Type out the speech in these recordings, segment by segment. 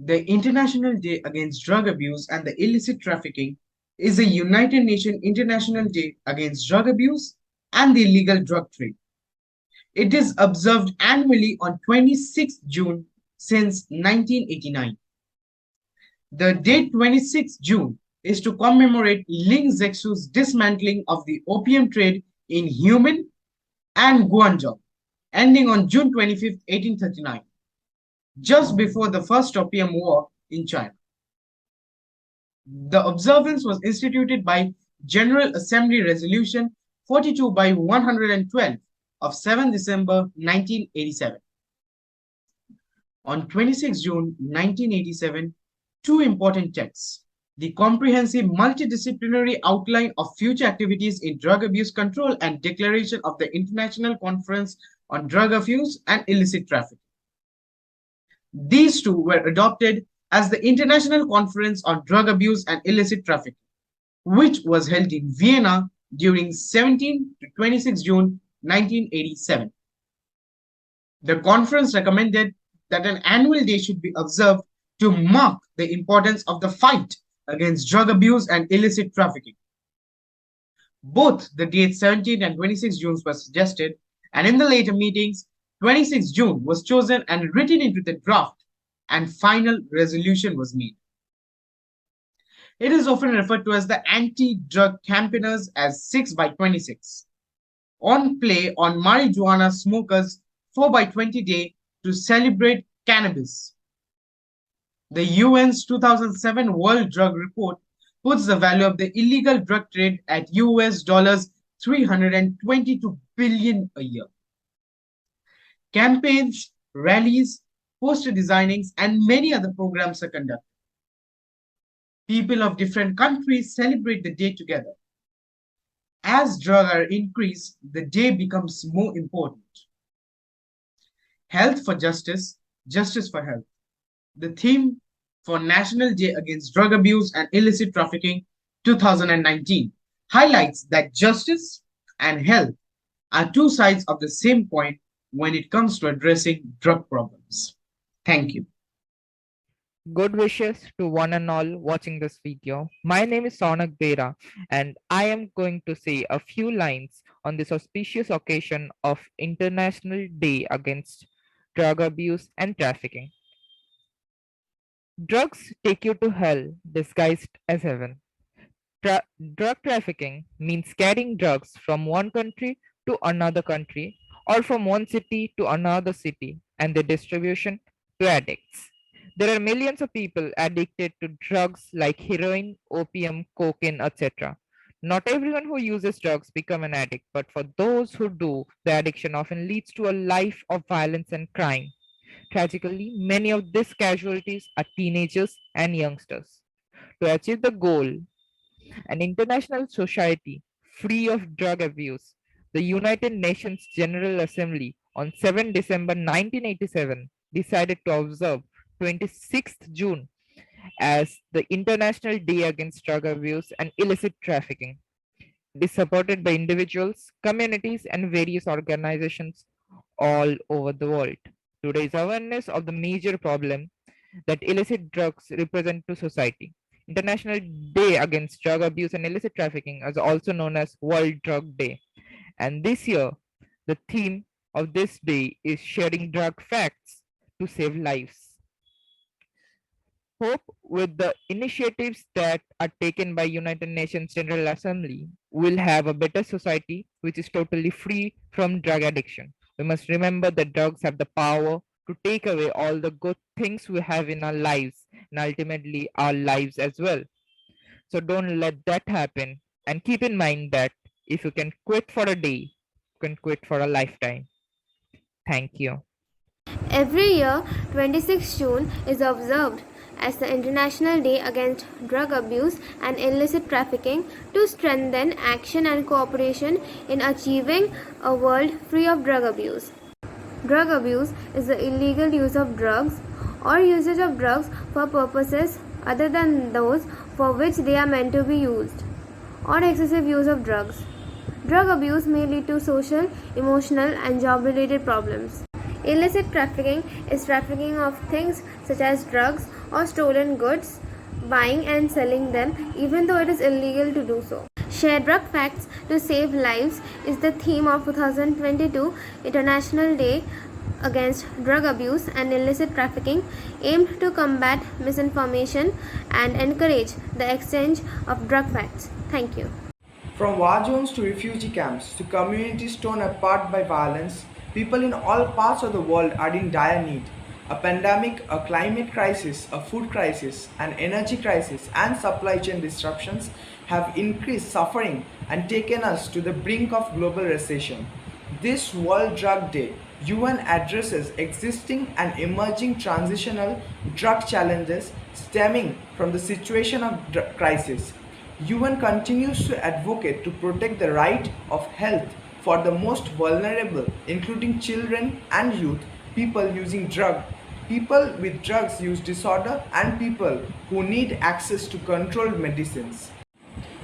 The International Day Against Drug Abuse and the Illicit Trafficking is a United Nations International Day against drug abuse and the illegal drug trade. It is observed annually on 26th June since 1989. The date 26th June is to commemorate Ling Zexu's dismantling of the opium trade in Human and Guangzhou, ending on June 25th, 1839, just before the First Opium War in China. The observance was instituted by General Assembly Resolution 42 by 112 of 7 December 1987. On 26 June 1987, two important texts: the Comprehensive Multidisciplinary Outline of Future Activities in Drug Abuse Control and Declaration of the International Conference on Drug Abuse and Illicit Trafficking. These two were adopted as the International Conference on Drug Abuse and Illicit Trafficking, which was held in Vienna during 17 to 26 June 1987. The conference recommended that an annual day should be observed to mark the importance of the fight against drug abuse and illicit trafficking. Both the dates 17 and 26 June were suggested, and in the later meetings, 26 June was chosen and written into the draft, and final resolution was made. It is often referred to as the anti-drug campaigners as 6 by 26. On play on marijuana smokers 4 by 20 day to celebrate cannabis. The UN's 2007 World Drug Report puts the value of the illegal drug trade at US dollars 322 billion a year. Campaigns, rallies, poster designings, and many other programs are conducted. People of different countries celebrate the day together. As drug are increased, the day becomes more important. Health for Justice, Justice for Health. The theme for National Day Against Drug Abuse and Illicit Trafficking 2019 highlights that justice and health are two sides of the same coin when it comes to addressing drug problems. Thank you. Good wishes to one and all watching this video. My name is Sonak Bera and I am going to say a few lines on this auspicious occasion of International Day Against Drug Abuse and Trafficking. Drugs take you to hell disguised as heaven. Drug trafficking means carrying drugs from one country to another country or from one city to another city and the distribution to addicts. There are millions of people addicted to drugs like heroin, opium, cocaine, etc. Not everyone who uses drugs become an addict, but for those who do, the addiction often leads to a life of violence and crime. Tragically, many of these casualties are teenagers and youngsters. To achieve the goal, an international society free of drug abuse, the United Nations General Assembly on 7 December 1987 decided to observe 26th June as the International Day Against Drug Abuse and Illicit Trafficking. It is supported by individuals, communities, and various organizations all over the world to raise awareness of the major problem that illicit drugs represent to society. International Day Against Drug Abuse and Illicit Trafficking is also known as World Drug Day. And this year, the theme of this day is sharing drug facts to save lives. Hope with the initiatives that are taken by United Nations General Assembly will have a better society which is totally free from drug addiction. We must remember that drugs have the power to take away all the good things we have in our lives and ultimately our lives as well. So don't let that happen and keep in mind that if you can quit for a day, you can quit for a lifetime. Thank you. Every year, 26 June is observed as the International Day Against Drug Abuse and Illicit Trafficking to strengthen action and cooperation in achieving a world free of drug abuse. Drug abuse is the illegal use of drugs or usage of drugs for purposes other than those for which they are meant to be used, or excessive use of drugs. Drug abuse may lead to social, emotional, and job related problems. Illicit trafficking is trafficking of things such as drugs or stolen goods, buying and selling them even though it is illegal to do so. Share drug facts to save lives is the theme of 2022 International Day against drug abuse and illicit trafficking, aimed to combat misinformation and encourage the exchange of drug facts. Thank you. From war zones to refugee camps to communities torn apart by violence, people in all parts of the world are in dire need. A pandemic, a climate crisis, a food crisis, an energy crisis, and supply chain disruptions have increased suffering and taken us to the brink of global recession. This World Drug Day, UN addresses existing and emerging transitional drug challenges stemming from the situation of crisis. UN continues to advocate to protect the right of health for the most vulnerable, including children and youth, people using drugs, people with drugs use disorder, and people who need access to controlled medicines.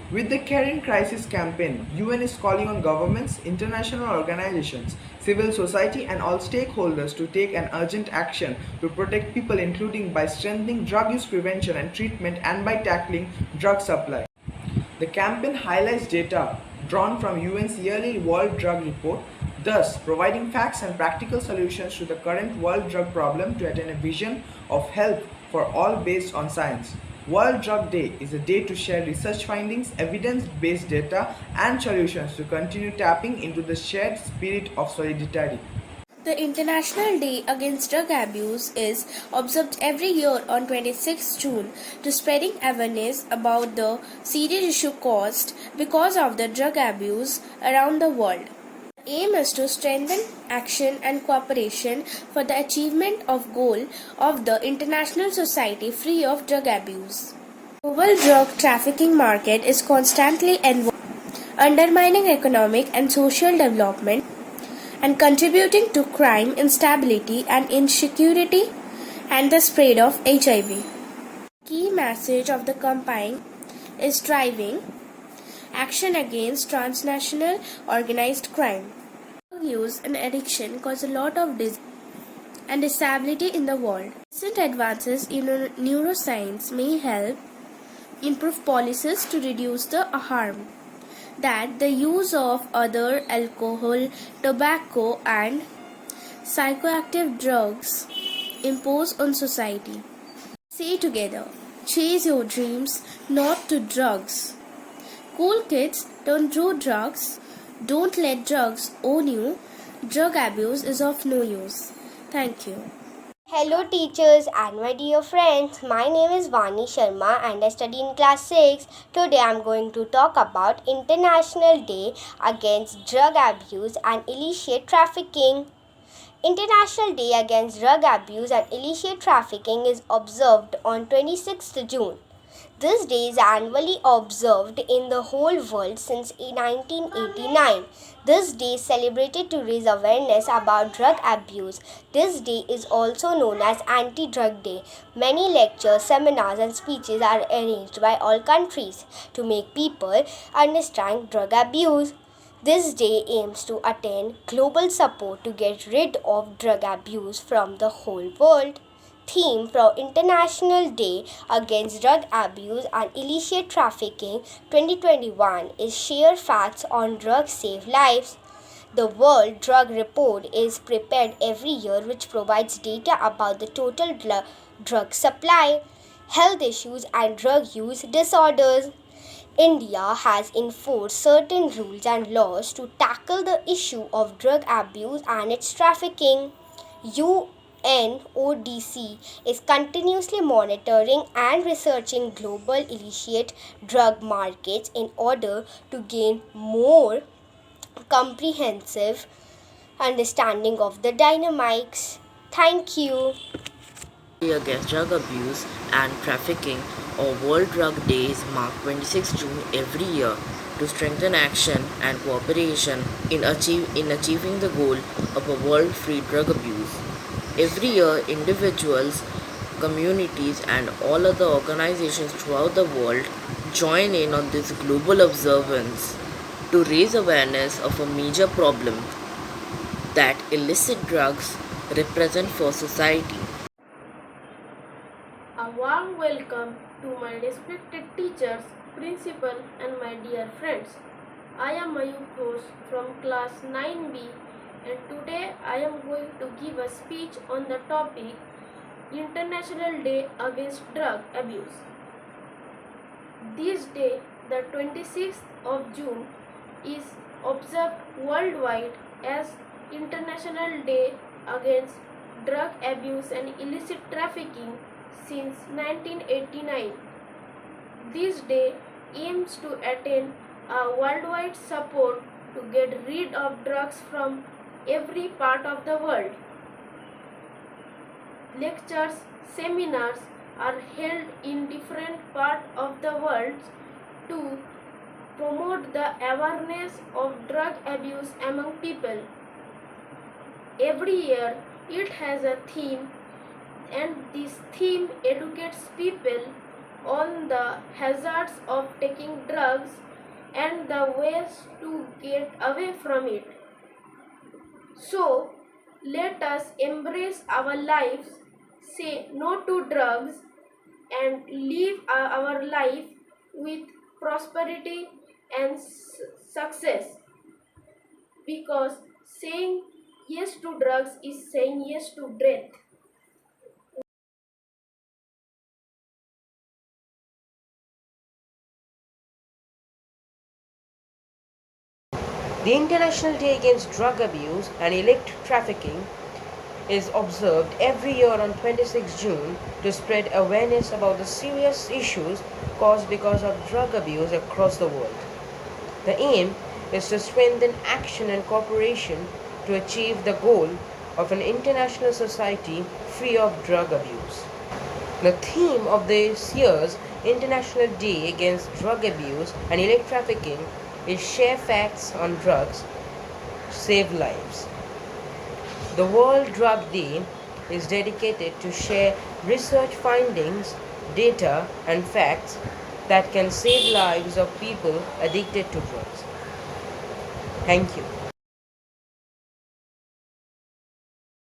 With the Caring Crisis campaign, UN is calling on governments, international organizations, civil society, and all stakeholders to take an urgent action to protect people, including by strengthening drug use prevention and treatment and by tackling drug supply. The campaign highlights data drawn from UN's yearly World Drug Report, thus providing facts and practical solutions to the current world drug problem to attain a vision of health for all based on science. World Drug Day is a day to share research findings, evidence-based data, and solutions to continue tapping into the shared spirit of solidarity. The International Day Against Drug Abuse is observed every year on 26 June to spreading awareness about the serious issue caused because of the drug abuse around the world. The aim is to strengthen action and cooperation for the achievement of goal of the international society free of drug abuse. The global drug trafficking market is constantly undermining economic and social development and contributing to crime, instability, and insecurity and the spread of HIV. Key message of the campaign is driving action against transnational organized crime. Drug use and addiction cause a lot of disease and disability in the world. Recent advances in neuroscience may help improve policies to reduce the harm that the use of other alcohol, tobacco, and psychoactive drugs impose on society. Say together, chase your dreams, not to drugs. Cool kids, don't do drugs. Don't let drugs own you. Drug abuse is of no use. Thank you. Hello teachers and my dear friends, my name is Vani Sharma and I study in class 6. Today I am going to talk about International Day Against Drug Abuse and Illicit Trafficking. International Day Against Drug Abuse and Illicit Trafficking is observed on 26th June. This day is annually observed in the whole world since 1989. This day is celebrated to raise awareness about drug abuse. This day is also known as Anti-Drug Day. Many lectures, seminars and speeches are arranged by all countries to make people understand drug abuse. This day aims to attain global support to get rid of drug abuse from the whole world. Theme for International Day Against Drug Abuse and Illicit Trafficking 2021 is Share Facts on Drugs Save Lives. The World Drug Report is prepared every year, which provides data about the total drug supply, health issues and drug use disorders. India has enforced certain rules and laws to tackle the issue of drug abuse and its trafficking. UNODC is continuously monitoring and researching global illicit drug markets in order to gain more comprehensive understanding of the dynamics. Thank you. Against drug abuse and trafficking or World Drug Days mark 26 June every year to strengthen action and cooperation in achieving the goal of a world free drug abuse. Every year, individuals, communities, and all other organizations throughout the world join in on this global observance to raise awareness of a major problem that illicit drugs represent for society. A warm welcome to my respected teachers, principal and my dear friends. I am Mayur Ghosh from class 9B and today I am going to give a speech on the topic International Day Against Drug Abuse. This day, the 26th of June, is observed worldwide as International Day Against Drug Abuse and Illicit Trafficking since 1989. This day aims to attain a worldwide support to get rid of drugs from every part of the world. Lectures, seminars are held in different parts of the world to promote the awareness of drug abuse among people. Every year it has a theme and this theme educates people on the hazards of taking drugs and the ways to get away from it. So, let us embrace our lives, say no to drugs, and live our life with prosperity and success. Because saying yes to drugs is saying yes to death. The International Day Against Drug Abuse and Illicit Trafficking is observed every year on 26 June to spread awareness about the serious issues caused because of drug abuse across the world. The aim is to strengthen action and cooperation to achieve the goal of an international society free of drug abuse. The theme of this year's International Day Against Drug Abuse and Illicit Trafficking is Share Facts on Drugs, Save Lives. The World Drug Day is dedicated to share research findings, data, and facts that can save lives of people addicted to drugs. Thank you.